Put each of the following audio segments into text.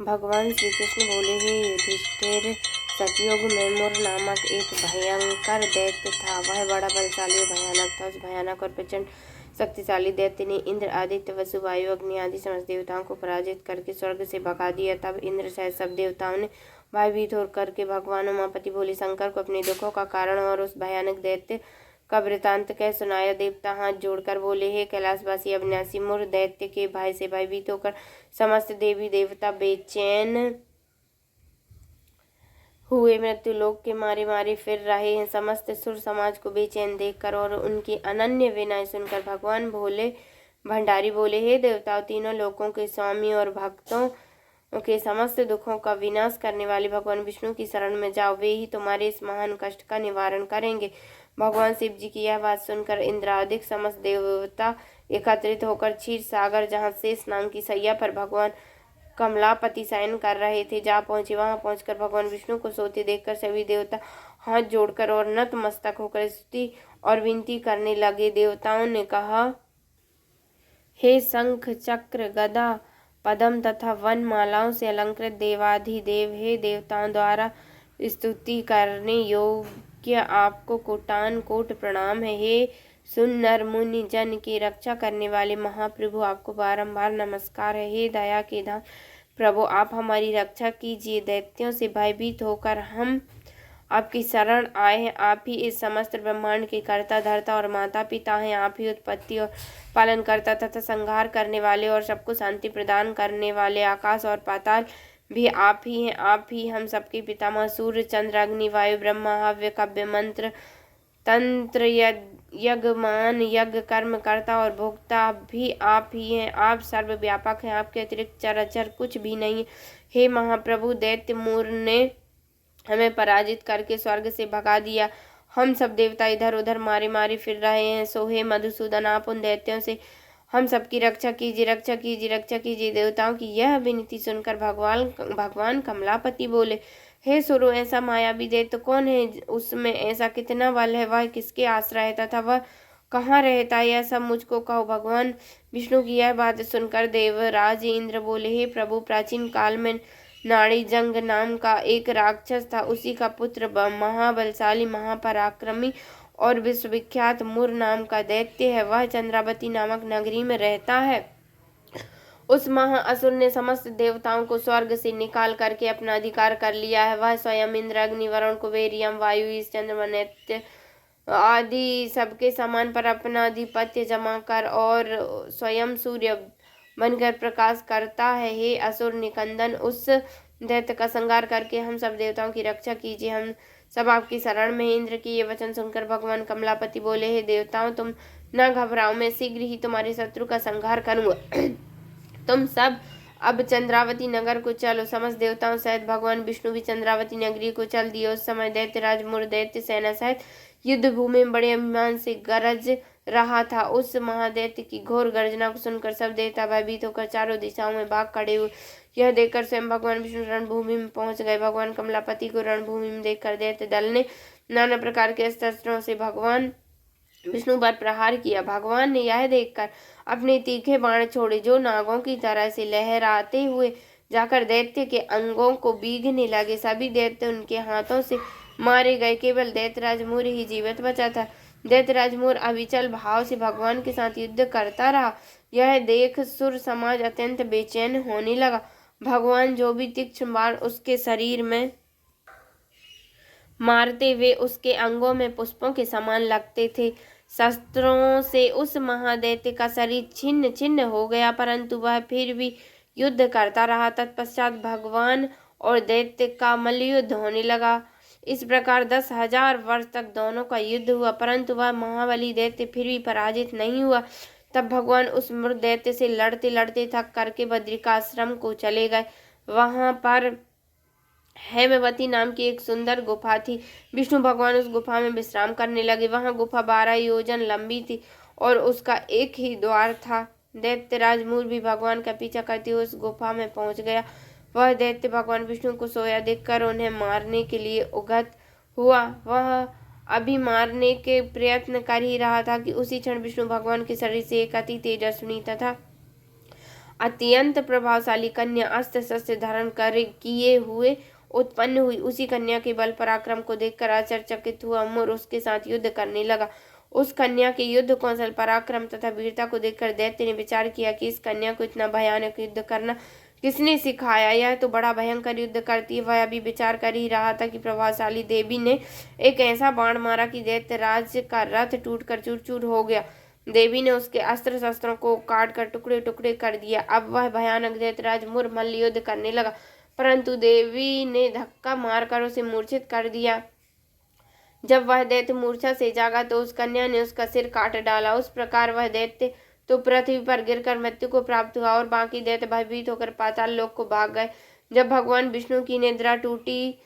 भगवान श्री कृष्ण बोले, हे युधिष्ठिर, सतयुग में मुर नामक एक भयंकर दैत्य था। वह बड़ा बलशाली और भयानक था। उस भयानक और प्रचंड शक्तिशाली दैत्य ने इंद्र, आदित्य, वसु, वायु, अग्नि आदि समस्त देवताओं को पराजित करके स्वर्ग से भगा दिया। तब इंद्र सहित सब देवताओं ने भयभीत होकर के भगवान उमापति भोले शंकर को अपने दुखों का कारण और उस भयानक दैत्य का वृतांत कह सुनाया। देवता हाथ जोड़कर बोले, हे कैलाशवासी अविनाशी मुर, दैत्य के भय से भयभीत होकर समस्त देवी देवता बेचैन हुए मृत्यु लोक के मारे मारे फिर रहे हैं। समस्त सुर समाज को बेचैन देखकर और उनकी अनन्य विनय सुनकर भगवान भोले भंडारी बोले, हे देवताओं, तीनों लोकों के स्वामी और भक्तों के समस्त दुखों का विनाश करने वाले भगवान विष्णु की शरण में जाओ। वे ही तुम्हारे इस महान कष्ट का निवारण करेंगे। भगवान शिव जी की यह बात सुनकर इंद्रादिक समस्त देवता एकत्रित होकर क्षीर सागर, जहाँ शेष नाम की सैया पर भगवान कमलापति शयन कर रहे थे, जा पहुंचे। वहां पहुंचकर भगवान विष्णु को सोते देखकर सभी देवता हाथ जोड़कर और नतमस्तक होकर स्तुति और विनती करने लगे। देवताओं ने कहा, हे शंख, चक्र, गदा, पद्म तथा वन मालाओं से अलंकृत देवाधिदेव, हे देवताओं द्वारा स्तुति करने योग्य आपको कोटान कोट प्रणाम है। हे सुन नर मुनि जन की रक्षा करने वाले महाप्रभु, आपको बारंबार नमस्कार है। हे दया के धाम प्रभु, आप हमारी रक्षा कीजिए। दैत्यों से भयभीत होकर हम आपकी शरण आए हैं। आप ही इस समस्त ब्रह्मांड के कर्ता धर्ता और माता पिता हैं। आप ही उत्पत्ति और पालन करता तथा संहार करने वाले और सबको शांति प्रदान करने वाले। आकाश और पाताल भी आप ही हैं। आप ही हम सबके पितामह। सूर्य, चंद्र, अग्नि, वायु, ब्रह्मा, हव्य, काव्य, मंत्र, तंत्र, यज्ञमान, यज्ञ कर्म करता और भोक्ता भी आप ही हैं। आप सर्वव्यापक हैं। आपके अतिरिक्त चराचर कुछ भी नहीं। हे महाप्रभु, दैत्य मूर ने हमें पराजित करके स्वर्ग से भगा दिया। हम सब देवता इधर उधर मारे मारे फिर रहे हैं। सो हे मधुसूदन, आप उन दैत्यों से हम सबकी रक्षा कीजिए, रक्षा कीजिए, रक्षा कीजिए। देवताओं की यह विनती सुनकर भगवान कमलापति बोले, हे सुरो, ऐसा मायावी दैत्य कौन है? उसमें ऐसा कितना बल है? वह किसके आश्रय है तथा वह कहाँ रहता है? यह सब मुझको कहो। भगवान विष्णु की यह बात सुनकर देवराज इंद्र बोले, हे प्रभु, प्राचीन काल में नाड़ी जंग नाम का एक राक्षस था। उसी का पुत्र महाबलशाली, महापराक्रमी और विश्वविख्यात मुर नाम का दैत्य है। वह चंद्रावती नामक नगरी में रहता है। उस महाअसुर ने समस्त देवताओं को स्वर्ग से निकाल करके अपना अधिकार कर लिया है। वह स्वयं इंद्र, अग्नि, वरुण, कुबेर, यम, वायु, ईश, चंद्रमा, दैत्य आदि सबके समान पर अपना आधिपत्य जमा कर और स्वयं सूर्य बनकर प्रकाश करता है। हे असुर निकंदन, उस दैत्य का संहार करके हम सब देवताओं की रक्षा कीजिए। हम सब आपकी शरण में। इंद्र की ये वचन सुनकर भगवान कमलापति बोले, हे देवताओं, तुम न घबराओ, मैं शीघ्र ही तुम्हारे शत्रु का संहार करूंगा। तुम सब अब चंद्रावती नगर को चलो। समस्त देवताओं सहित भगवान विष्णु भी चंद्रावती नगरी को चल दिए। उस समय दैत्यराज मुर दैत्य सेना सहित युद्ध भूमि में बड़े अभिमान से गरज रहा था। उस महादैत्य की घोर गर्जना को सुनकर सब देवता भयभीत होकर चारों दिशाओं में भाग खड़े हुए। यह देखकर स्वयं भगवान विष्णु रणभूमि में पहुंच गए। भगवान कमलापति को रणभूमि में देखकर दैत्य दल ने नाना प्रकार के अस्त्रों से भगवान विष्णु पर प्रहार किया। भगवान ने यह देखकर अपने तीखे बाण छोड़े, जो नागों की तरह से लहराते हुए जाकर दैत्य के अंगों को बीघने लगे। सभी दैत्य उनके हाथों से मारे गए। केवल दैत्यराज मूर ही जीवित बचा था। दैत्यराज मूर अविचल भाव से भगवान के साथ युद्ध करता रहा। यह देख सुर समाज अत्यंत बेचैन होने लगा। भगवान जो भी तीक्ष्ण बाण उसके शरीर में मारते वे उसके अंगों में पुष्पों के समान लगते थे। शस्त्रों से उस महादैत्य का शरीर छिन्न छिन्न हो गया, परंतु वह फिर भी युद्ध करता रहा। तत्पश्चात भगवान और दैत्य का मल्लयुद्ध होने लगा। इस प्रकार 10,000 वर्ष तक दोनों का युद्ध हुआ, परंतु वह महाबली दैत्य फिर भी पराजित नहीं हुआ। तब भगवान उस मृत दैत्य से लड़ते लड़ते थक करके बद्रिकाश्रम को चले गए। वहां पर हेमवती नाम की एक सुंदर गुफा थी। विष्णु भगवान उस गुफा में विश्राम करने लगे। वहां गुफा 12 योजन लंबी थी और उसका एक ही द्वार था। दैत्यराज मूर भी भगवान का पीछा करते हुए उस गुफा में पहुंच गया। वह दैत्य भगवान विष्णु को सोया देखकर उन्हें मारने के लिए उद्यत हुआ। वह अभी मारने के प्रयत्न कर ही रहा था कि उसी क्षण विष्णु भगवान के शरीर से एक अति तेजस्वी तथा अत्यंत प्रभावशाली कन्या अस्त्र शस्त्र धारण कर किए हुए उत्पन्न हुई। उसी कन्या के बल पराक्रम को देखकर आश्चर्यचकित हुआ मोर उसके साथ युद्ध करने लगा। उस कन्या के युद्ध कौशल, पराक्रम तथा वीरता को देखकर दैत्य ने विचार किया कि इस कन्या को इतना भयानक युद्ध करना किसने सिखाया, यह तो बड़ा भयंकर युद्ध करती है। वह अभी विचार कर ही रहा था कि प्रभावशाली देवी ने एक ऐसा बाण मारा कि दैत्य राज का रथ टूटकर चूर चूर हो गया। देवी ने उसके अस्त्र शस्त्रों को काट कर टुकड़े टुकड़े कर दिया। अब वह भयानक दैत्यराज मुर मल्ल युद्ध करने लगा, परंतु देवी ने धक्का मारकर उसे मूर्छित कर दिया। जब वह दैत्य मूर्छा से जागा तो उस कन्या ने उसका सिर काट डाला। उस प्रकार वह दैत्य तो पृथ्वी पर गिरकर मृत्यु को प्राप्त हुआ और बाकी दैत्य भयभीत होकर पाताल लोक को भाग गए। जब भगवान विष्णु की निद्रा टूटी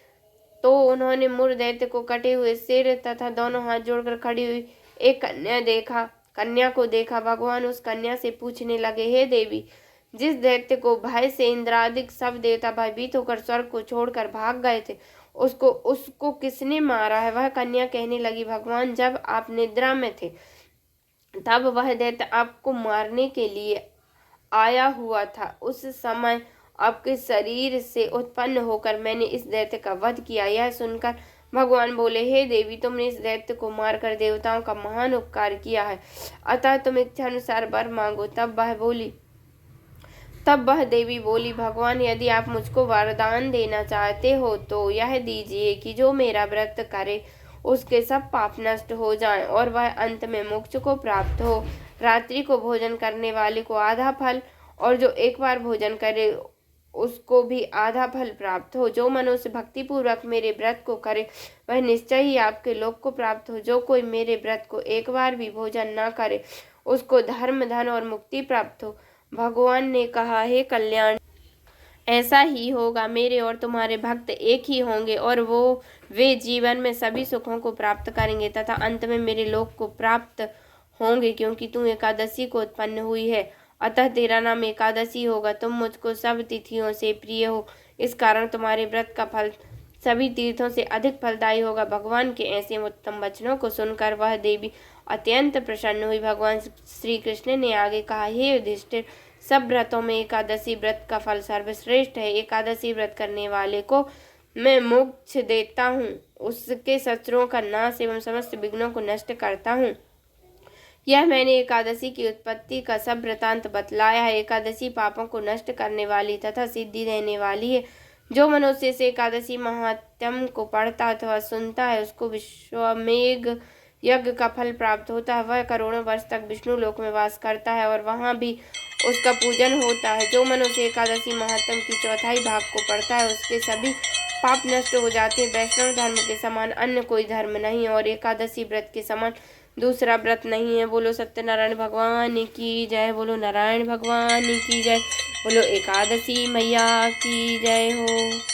तो उन्होंने मुर दैत्य को कटे हुए सिर तथा दोनों हाथ जोड़कर खड़ी हुई एक कन्या को देखा। भगवान उस कन्या से पूछने लगे, हे देवी, जिस दैत्य को भय से इंद्रादिक सब देवता भयभीत होकर स्वर्ग को छोड़कर भाग गए थे, उसको किसने मारा है? वह कन्या कहने लगी, भगवान, जब आप निद्रा में थे तब वह दैत्य आपको मारने के लिए आया हुआ था। उस समय आपके शरीर से उत्पन्न होकर मैंने इस दैत्य का वध किया। यह सुनकर भगवान बोले, हे देवी, तुमने इस दैत्य को मारकर देवताओं का महान उपकार किया है, अतः तुम इच्छा अनुसार वर मांगो। तब वह देवी बोली, भगवान, यदि आप मुझको वरदान देना चाहते हो तो यह दीजिए कि जो मेरा व्रत करे उसके सब पाप नष्ट हो जाएं और वह अंत में मोक्ष को प्राप्त हो। रात्रि को भोजन करने वाले को आधा फल और जो एक बार भोजन करे उसको भी आधा फल प्राप्त हो। जो मनुष्य भक्ति पूर्वक मेरे व्रत को करे वह निश्चय ही आपके लोक को प्राप्त हो। जो कोई मेरे व्रत को एक बार भी भोजन न करे उसको धर्म, धन और मुक्ति प्राप्त हो। भगवान ने कहा, हे कल्याण, ऐसा ही होगा। मेरे और तुम्हारे भक्त एक ही होंगे और वे जीवन में सभी सुखों को प्राप्त करेंगे तथा अंत में मेरे लोक को प्राप्त होंगे, क्योंकि तू एकादशी को उत्पन्न हुई है, अतः तेरा नाम एकादशी होगा। तुम मुझको सब तिथियों से प्रिय हो, इस कारण तुम्हारे व्रत का फल सभी तीर्थों से अधिक फलदायी होगा। भगवान के ऐसे उत्तम वचनों को सुनकर वह देवी अत्यंत प्रसन्न हुई। भगवान श्री कृष्ण ने आगे कहा, हे युधिष्ठिर, सब व्रतों में एकादशी व्रत का फल सर्वश्रेष्ठ है। एकादशी व्रत करने वाले को मैं मोक्ष देता हूँ, उसके शत्रुओं का नाश एवं समस्त विघ्नों को नष्ट करता हूँ। यह मैंने एकादशी की उत्पत्ति का सब वृतांत बतलाया है। एकादशी पापों को नष्ट करने वाली तथा सिद्धि देने वाली है। जो मनुष्य इस एकादशी महात्म्य को पढ़ता अथवा सुनता है उसको विश्वमेघ यज्ञ का फल प्राप्त होता है। वह करोड़ों वर्ष तक विष्णु लोक में वास करता है और वहाँ भी उसका पूजन होता है। जो मनुष्य एकादशी महात्म्य की चौथाई भाग को पढ़ता है उसके सभी पाप नष्ट हो जाते हैं। वैष्णव धर्म के समान अन्य कोई धर्म नहीं और एकादशी व्रत के समान दूसरा व्रत नहीं है। बोलो सत्यनारायण भगवान की जय, बोलो नारायण भगवान की जय, बोलो एकादशी मैया की जय हो।